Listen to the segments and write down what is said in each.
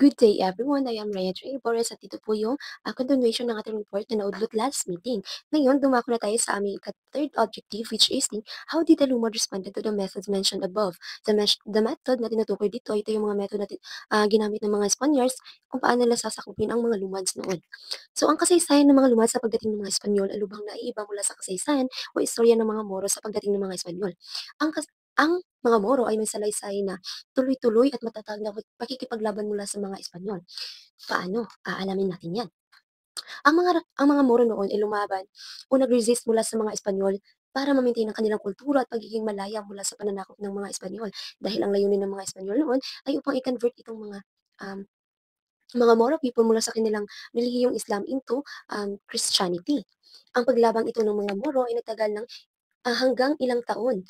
Good day everyone, I am Rhea J. Borges at ito po yung continuation ng ating report na naudlot last meeting. Ngayon, dumako na tayo sa aming third objective which is how did the lumad responded to the methods mentioned above. The method na tinutukoy dito, ito yung mga method na ginamit ng mga Spaniards kung paano nila sasakupin ang mga lumads noon. So, ang kasaysayan ng mga lumad sa pagdating ng mga Espanyol ay lubhang naiiba mula sa kasaysayan o istorya ng mga Moro sa pagdating ng mga Espanyol. Ang mga Moro ay may salaysay na tuloy-tuloy at matatag na pakikipaglaban mula sa mga Espanyol. Paano? Aalamin natin yan. Ang mga Moro noon ay lumaban o nag-resist mula sa mga Espanyol para ma-maintain ang kanilang kultura at pagiging malaya mula sa pananakop ng mga Espanyol. Dahil ang layunin ng mga Espanyol noon ay upang i-convert itong um, mga Moro people mula sa kanilang relihiyong Islam into Christianity. Ang paglabang ito ng mga Moro ay nagtagal ng hanggang ilang taon.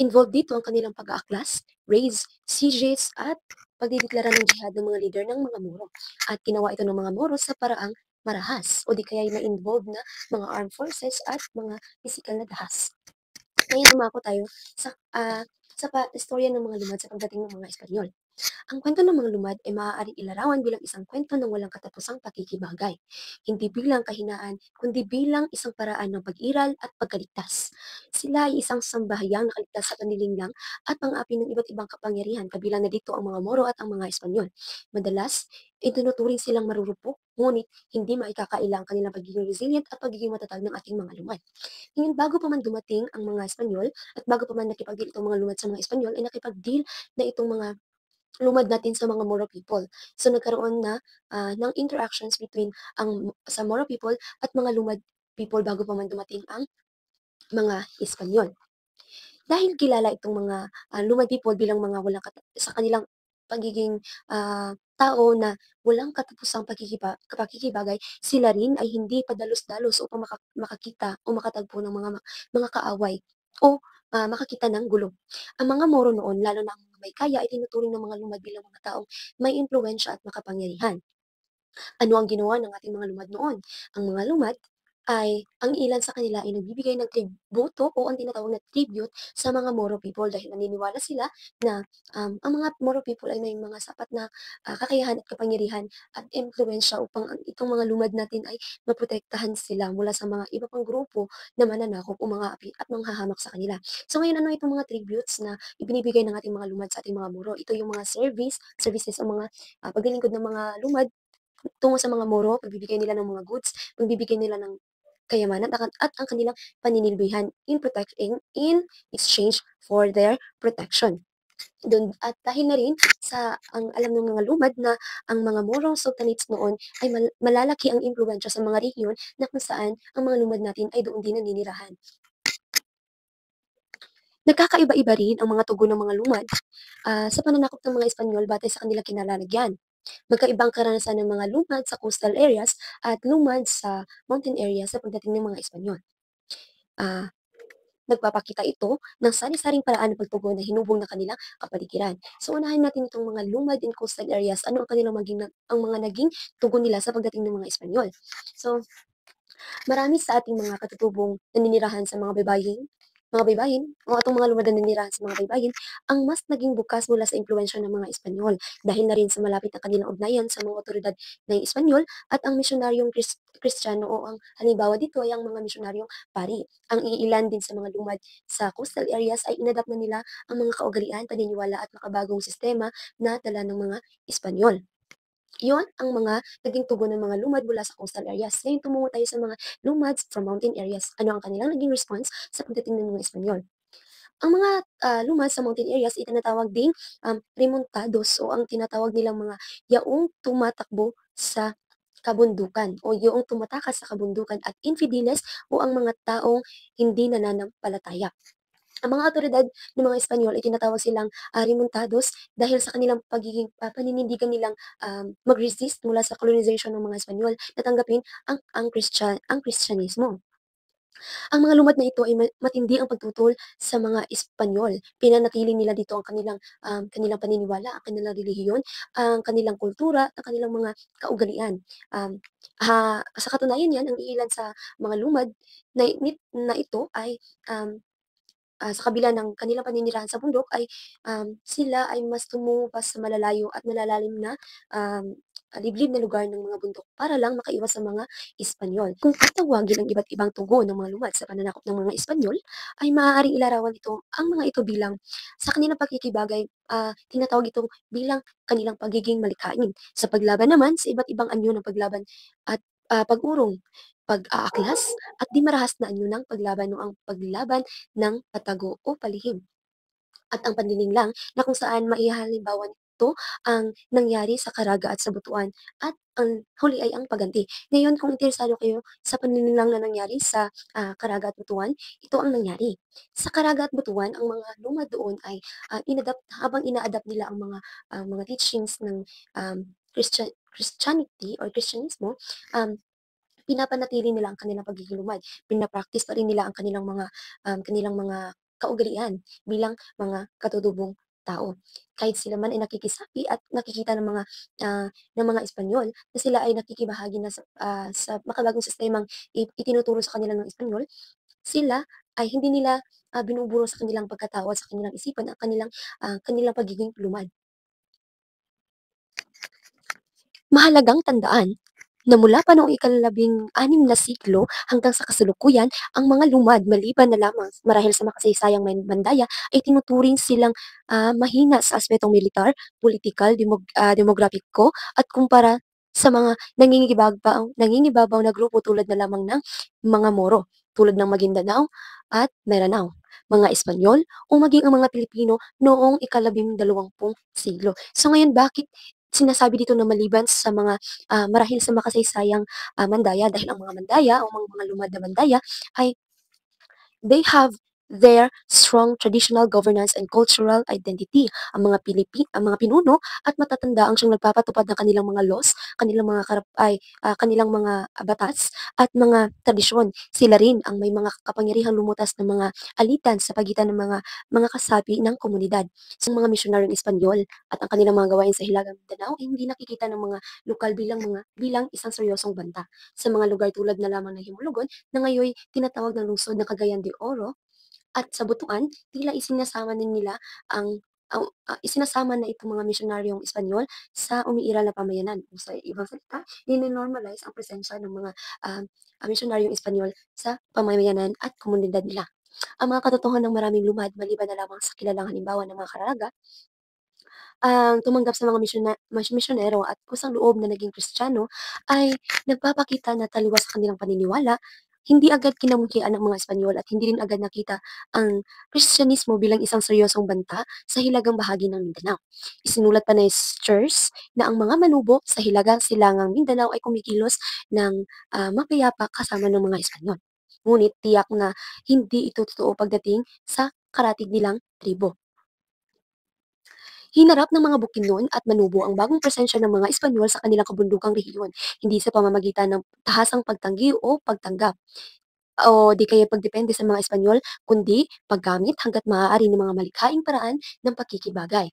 Involved dito ang kanilang pag-aaklas, raids, sieges, at pagdideklara ng jihad ng mga leader ng mga Moro. At ginawa ito ng mga Moro sa paraang marahas o di kaya na-involved na mga armed forces at mga physical na dahas. Ngayon dumako tayo sa istorya ng mga lumad sa pagdating ng mga Espanyol. Ang kwento ng mga lumad ay maaaring ilarawan bilang isang kwento ng walang katapusang pakikibagay, hindi bilang kahinaan, kundi bilang isang paraan ng pag-iral at pagkaligtas. Sila ay isang sambahayang nakaligtas sa panlilinglang at pang-api ng iba't ibang kapangyarihan, kabilang na dito ang mga Moro at ang mga Espanyol. Madalas, itinuturing silang marurupok, ngunit hindi maikakaila ang kanilang pagiging resilient at pagiging matatag ng ating mga lumad. Ngayon, bago pa man dumating ang mga Espanyol at bago pa man nakipag-deal itong mga lumad sa mga Espanyol, ay nakipag-deal na itong mga lumad natin sa mga Moro people. So nagkaroon na ng interactions between sa Moro people at mga lumad people bago pa man dumating ang mga Espanyol. Dahil kilala itong mga lumad people bilang mga sa kanilang pagiging tao na walang katapusang pakikibagay, sila rin ay hindi padalos-dalos upang makakita o makatagpo ng mga kaaway o makakita ng gulo. Ang mga Moro noon, lalo na ang mga may kaya, ay tinuturing ng mga lumad bilang mga taong may impluwensya at makapangyarihan. Ano ang ginawa ng ating mga lumad noon? Ang mga lumad ay ang ilan sa kanila ay nagbibigay ng tributo o ang tinatawag na tribute sa mga Moro people dahil naniniwala sila na ang mga Moro people ay may mga sapat na kakayahan at kapangyarihan at impluensya upang itong mga lumad natin ay maprotektahan sila mula sa mga iba pang grupo na mananakop o mga api at manghahamak sa kanila. So ngayon, ano itong mga tributes na ibinibigay ng ating mga lumad sa ating mga Moro? Ito yung mga services o mga paglilingkod ng mga lumad tungo sa mga Moro, pagbibigay nila ng mga goods, pagbibigay nila ng kayamanan at ang kanilang paninilbihan in exchange for their protection. At dahil na rin sa ang alam ng mga lumad na ang mga Moro Sultanates noon ay malalaki ang impluwensya sa mga rehiyon na kung saan ang mga lumad natin ay doon din naninirahan. Nagkakaiba-iba rin ang mga tugon ng mga lumad sa pananakop ng mga Espanyol batay sa kanilang kinalalagyan. Magkaibang karanasan ng mga lumad sa coastal areas at lumad sa mountain areas sa pagdating ng mga Espanyol. Ah, Nagpapakita ito ng sari-saring paraan ng pagtugon na hinubog ng kanilang kapaligiran. So unahin natin itong mga lumad in coastal areas, ano ang kanilang ang mga naging tugon nila sa pagdating ng mga Espanyol. So marami sa ating mga katutubong naninirahan sa mga baybayin, o atong mga lumad na naninirahan sa mga baybayin, ang mas naging bukas mula sa impluwensya ng mga Espanyol dahil na rin sa malapit na kanilang ugnayan sa mga otoridad ng Espanyol at ang misyonaryong Kristiyano o ang halimbawa dito ay ang mga misyonaryong pari. Ang iilan din sa mga lumad sa coastal areas ay inadapt na nila ang mga kaugalian, paniniwala at makabagong sistema na dala ng mga Espanyol. Yun ang mga naging tugon ng mga lumad mula sa coastal areas. Ngayon tumungo tayo sa mga lumads from mountain areas. Ano ang kanilang naging response sa pagdating ng mga Espanyol? Ang mga lumad sa mountain areas ay tinatawag ding remontados o ang tinatawag nilang mga yaong tumatakbo sa kabundukan o yaong tumatakas sa kabundukan at infideles o ang mga taong hindi nananampalataya. Ang mga awtoridad ng mga Espanyol ay tinatawag silang remontados dahil sa kanilang pagiging paninindigan nilang mag-resist mula sa colonization ng mga Espanyol na tanggapin ang Kristyanismo. Ang mga lumad na ito ay matindi ang pagtutol sa mga Espanyol. Pinanatili nila dito ang kanilang paniniwala, ang kanilang relihiyon, ang kanilang kultura, ang kanilang mga kaugalian. Sa katunayan yan, ang iilan sa mga lumad na ito ay sa kabila ng kanilang paninirahan sa bundok ay, sila ay mas tumungo pa sa malalayo at malalalim na, liblib na lugar ng mga bundok para lang makaiwas sa mga Espanyol. Kung tatawagin ang iba't ibang tugon ng mga lumad sa pananakop ng mga Espanyol, ay maaaring ilarawan ang mga ito bilang sa kanilang pakikibagay, tinatawag ito bilang kanilang pagiging malikhain. Sa paglaban naman sa iba't ibang anyo ng paglaban at, pag-urong, pag-aaklas at di marahas na anyo ng paglaban o ang paglaban ng patago o palihim at ang panlilinlang na kung saan maihahalimbawa nito ang nangyari sa Caraga at sa Butuan at ang huli ay ang pagganti. Ngayon kung interesado kayo sa panlilinlang na nangyari sa, Caraga at Butuan, ito ang nangyari. Sa Caraga at Butuan, ang mga luma doon ay, habang ina-adapt nila ang mga teachings ng, Christianity or Kristyanismo, pinapanatili nila ang kanilang pagiging lumad. Pina-practice pa rin nila ang kanilang mga kaugalian bilang mga katutubong tao. Kahit sila man ay nakikisapi at nakikita ng mga Espanyol na sila ay nakikibahagi na sa makabagong sistemang itinuturo sa kanila ng Espanyol, sila ay hindi nila, binuburo sa kanilang pagkatao at sa kanilang isipan ang kanilang pagiging lumad. Mahalagang tandaan na mula pa noong ika-16 na siglo hanggang sa kasalukuyan, ang mga lumad maliban na lamang marahil sa makasaysayang Mandaya ay tinuturing silang, mahina sa aspetong militar, pulitikal, demograpiko at kumpara sa mga nangingibabaw na grupo tulad na lamang ng mga Moro, tulad ng Maguindanao at Meranao, mga Espanyol o maging ang mga Pilipino noong ika-12 siglo. So ngayon bakit sinasabi dito na maliban sa marahil sa makasaysayang, Mandaya dahil ang mga Mandaya o mga lumad na Mandaya ay they have their strong traditional governance and cultural identity. Ang mga pinuno at matatanda ang siyang nagpapatupad ng kanilang mga laws, kanilang mga batas at mga tradisyon. Sila rin ang may mga kapangyarihang lumutas ng mga alitan sa pagitan ng mga kasapi ng komunidad. Sa mga misyonaryong Espanyol at ang kanilang mga gawain sa Hilagang Mindanao ay hindi nakikita ng mga lokal bilang isang seryosong banta. Sa mga lugar tulad na lamang ng Himulugon na ngayoy tinatawag ng lungsod na Cagayan de Oro at sa Butuan, tila isinasama din nila isinasama na itong mga misyonaryong Espanyol sa umiiral na pamayanan o sa ibang salita, nino-normalize ang presensya ng mga, misyonaryong Espanyol sa pamamayanan at komunidad nila. Ang mga katotohanan ng maraming lumad maliban na lamang sa kilalang halimbawa ng mga Caraga ang tumanggap sa mga misyonero at kusang-loob na naging Kristiyano ay nagpapakita na taliwas sa kanilang paniniwala, hindi agad kinamungkian ng mga Espanyol at hindi rin agad nakita ang Kristyanismo bilang isang seryosong banta sa hilagang bahagi ng Mindanao. Isinulat pa ni Sturz na ang mga manubo sa hilagang silangang Mindanao ay kumikilos ng mapayapa kasama ng mga Espanyol. Ngunit tiyak na hindi ito totoo pagdating sa karatig nilang tribo. Hinarap ng mga Bukidnon at Manubo ang bagong presensya ng mga Espanyol sa kanilang kabundukang rehiyon, hindi sa pamamagitan ng tahasang pagtanggi o pagtanggap o di kaya pagdepende sa mga Espanyol, kundi paggamit hangga't maaari ng mga malikhaing paraan ng pakikibagay.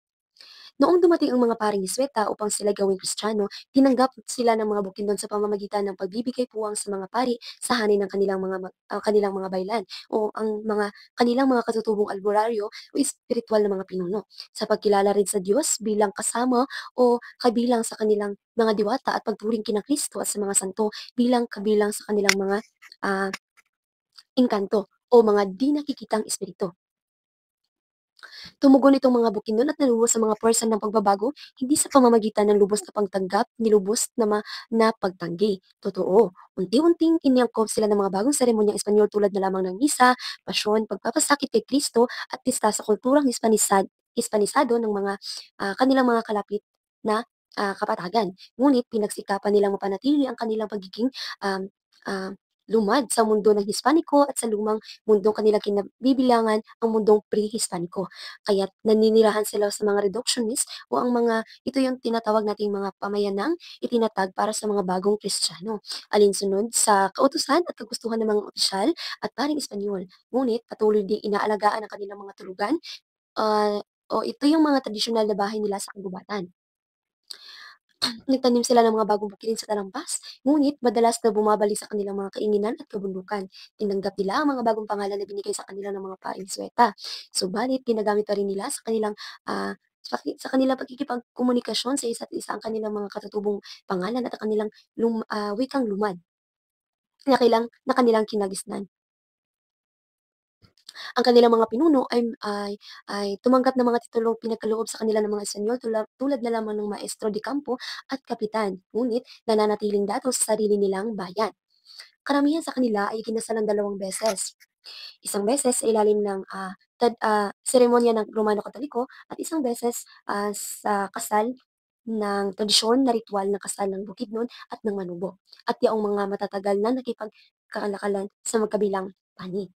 Noong dumating ang mga paring Jesuita upang sila gawing Kristiyano, tinanggap sila ng mga Bukidnon sa pamamagitan ng pagbibigay puwang sa mga pari sa hanay ng kanilang mga baylan o ang kanilang mga katutubong albularyo o espirituwal na mga pinuno, sa pagkilala rin sa Diyos bilang kasama o kabilang sa kanilang mga diwata at pagturing kina Kristo at sa mga santo bilang kabilang sa kanilang mga, ah, engkanto o mga di nakikitang espiritu. Tumugon itong mga Bukidnon at naluwas sa mga puwersa ng pagbabago, hindi sa pamamagitan ng lubos na pagtanggap ni lubos na pagtanggi. Totoo, unti-unting inangkop sila ng mga bagong seremonyang Espanyol tulad na lamang ng misa, pasyon, pagpapasakit kay Kristo at pista sa kulturang Hispanisado ng kanilang mga kalapit na, kapatagan. Ngunit pinagsikapan nilang mapanatili ang kanilang pagiging, um, ah, lumad sa mundo ng Hispaniko at sa lumang mundong kanilang kinabibilangan ang mundong pre-Hispaniko. Kaya't naninirahan sila sa mga reductionist o ito yung tinatawag nating mga pamayanang itinatag para sa mga bagong Kristiyano, alinsunod sa kautusan at kagustuhan ng mga opisyal at paring Espanyol. Ngunit patuloy ding inaalagaan ang kanilang mga tulugan, o ito yung mga tradisyonal na bahay nila sa kagubatan. Nagtanim sila ng mga bagong bukidin sa Talambas, ngunit madalas na bumabalik sa kanilang mga keinginan at kabundukan. Tinanggap nila ang mga bagong pangalan na binigay sa kanila ng mga paring Sweta. Subalit, ginagamit pa rin nila sa kanilang sa kanilang pagkikipagkomunikasyon sa isa't isa ang kanilang mga katutubong pangalan at ang kanilang wikang lumad na kanilang kinagisnan. Ang kanilang mga pinuno ay tumanggap ng mga titulong pinagkaloob sa kanila ng mga Espanyol tulad na lamang ng Maestro de Campo at Kapitan, ngunit nananatiling datos sa sarili nilang bayan. Karamihan sa kanila ay ikinasal ng 2 beses. Isang beses sa ilalim ng seremonya ng Romano Katoliko at isang beses sa kasal ng tradisyon na ritual ng kasal ng Bukidnon at ng Manubo at yaong mga matatagal na nakipagkalakalan sa magkabilang panig.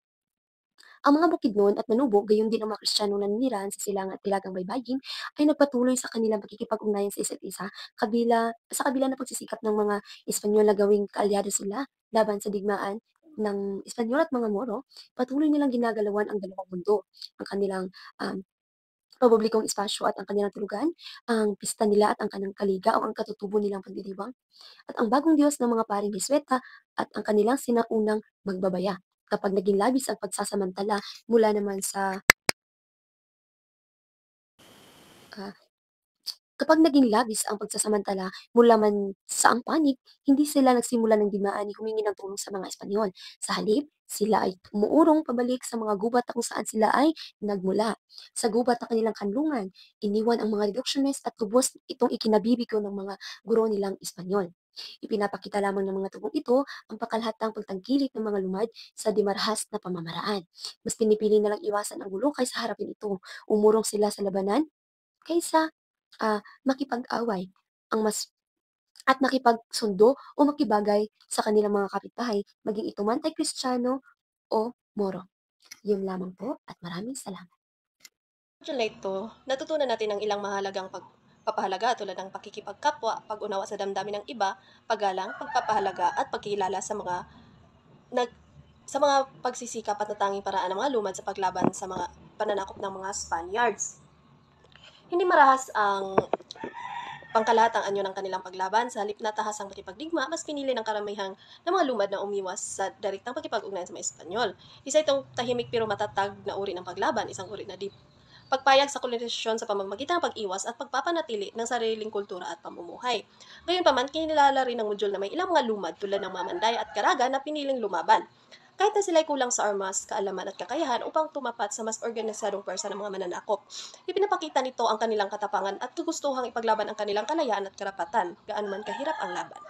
Ang mga Bukidnon at Manubo, gayon din ang mga Kristiyanong naninirahan sa silangan at hilagang baybayin, ay nagpatuloy sa kanilang pakikipag-ugnayan sa isa't isa sa kabila ng pagsisikap ng mga Espanyol na gawing kaalyado sila laban sa digmaan ng Espanyol at mga Moro. Patuloy nilang ginagalawan ang dalawang mundo, ang kanilang um, pampublikong espasyo at ang kanilang tulugan, ang pista nila at ang kanilang kaliga o ang katutubo nilang pagdiriwang, at ang bagong Diyos ng mga paring Hisweta at ang kanilang sinaunang magbabaya. Kapag naging labis ang pagsasamantala mula naman sa ah, Kapag naging labis ang pagsasamantala mula man sa ang panig, hindi sila nagsimula ng digmaan ni humingi ng tulong sa mga Espanyol. Sa halip, sila ay umuurong pabalik sa mga gubat na kung saan sila ay nagmula. Sa gubat ng kanilang kanlungan, iniwan ang mga reductionist at tubos itong ikinabibigo ng mga guro nilang Espanyol. Ipinapakita lamang ng mga tugong ito ang pakalahatang pagtangkilik ng mga lumad sa dimarhas na pamamaraan. Mas pinipili nilang iwasan ang gulo kaysa harapin ito. Umurong sila sa labanan kaysa makipag-away ang mas at makipagsundo o makibagay sa kanilang mga kapitbahay, maging ito man ay Kristiyano o Moro. Yun lamang po at maraming salamat. Module na ito, natutunan natin ang ilang mahalagang pagpapahalaga tulad ng pakikipagkapwa, pag-unawa sa damdamin ng iba, paggalang, pagpapahalaga at pagkilala nag, sa mga pagsisikap at natanging paraan ng mga lumad sa paglaban sa mga pananakop ng mga Spaniards. Hindi marahas ang pangkalahatang anyo ng kanilang paglaban, sa halip na tahasang pakipagdigma, mas pinili ng karamihang ng mga lumad na umiwas sa direktang pakipag-ugnayan sa mga Espanyol. Isa itong tahimik pero matatag na uri ng paglaban, isang uri na pagpayag sa kolonisasyon sa pamamagitan ng pag-iwas at pagpapanatili ng sariling kultura at pamumuhay. Gayunpaman, kinilala rin ng module na may ilang mga lumad tulad ng Mamandaya at Caraga na piniling lumaban. Kahit na sila'y kulang sa armas, kaalaman at kakayahan upang tumapat sa mas organisadong pwersa ng mga mananakop. Ipinapakita nito ang kanilang katapangan at gugustuhang ipaglaban ang kanilang kalayaan at karapatan, gaan man kahirap ang laban.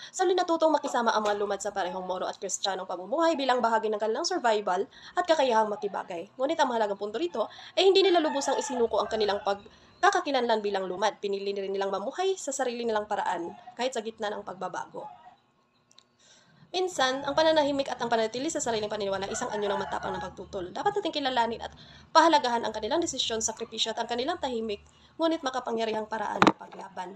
Sali natutong makisama ang mga lumad sa parehong Moro at Kristiyanong pamumuhay bilang bahagi ng kanilang survival at kakayahang makibagay. Ngunit ang mahalagang punto rito ay hindi nila lubusang isinuko ang kanilang pagkakakilanlan bilang lumad. Pinili rin nilang mamuhay sa sarili nilang paraan kahit sa gitna ng pagbabago. Minsan, ang pananahimik at ang panatili sa sariling paniniwala isang anyo ng matapang ng pagtutol. Dapat nating kilalanin at pahalagahan ang kanilang desisyon, sakripisyo at ang kanilang tahimik, ngunit makapangyarihang paraan ng paglaban.